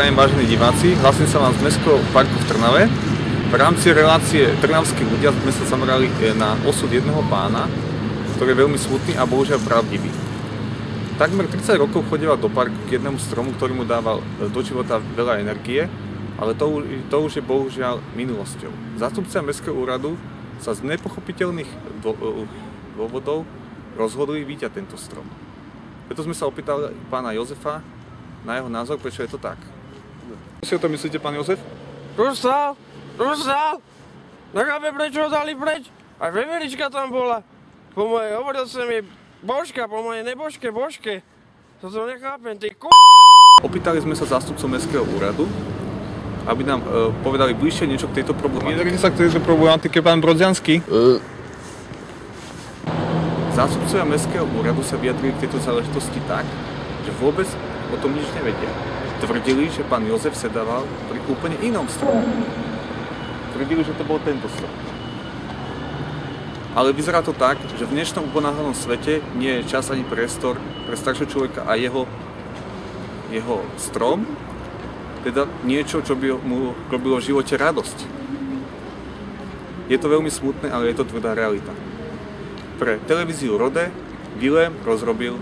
Prajem, vážení diváci, hlasím sa vám z Mestského parku v Trnave. V rámci relácie Trnavskí ľudia sme sa zamerali na osud jedného pána, ktorý je veľmi smutný a bohužiaľ pravdivý. Takmer 30 rokov chodieval do parku k jednému stromu, ktorý mu dával do života veľa energie, ale to už je bohužiaľ minulosťou. Zástupcovia Mestského úradu sa z nepochopiteľných dôvodov rozhodli vyťať tento strom. Preto sme sa opýtali pána Jozefa na jeho názor, prečo je to tak. Čo si o to myslíte, pán Jozef? Rustal! Nechápe, prečo ho dali preč? Aj veverička tam bola. Po mojej, hovoril som jej Božka, po mojej nebožke, Božke. To nechápem, ty Opýtali sme sa zástupcov Mestského úradu, aby nám povedali bližšie niečo k tejto problematike. Vyjadrite sa k tejto problematike, pán Brodziansky? Zástupcovia Mestského úradu sa vyjadrili k tejto záležitosti tak, že vôbec o tom nič nevedia. Tvrdili, že pán Jozef sedával pri úplne inom stromu. Tvrdili, že to bol tento strom. Ale vyzerá to tak, že v dnešnom uponáhľanom svete nie je čas ani priestor pre staršieho človeka a jeho strom, teda niečo, čo by mu robilo v živote radosť. Je to veľmi smutné, ale je to tvrdá realita. Pre televíziu Rode Vilém rozrobil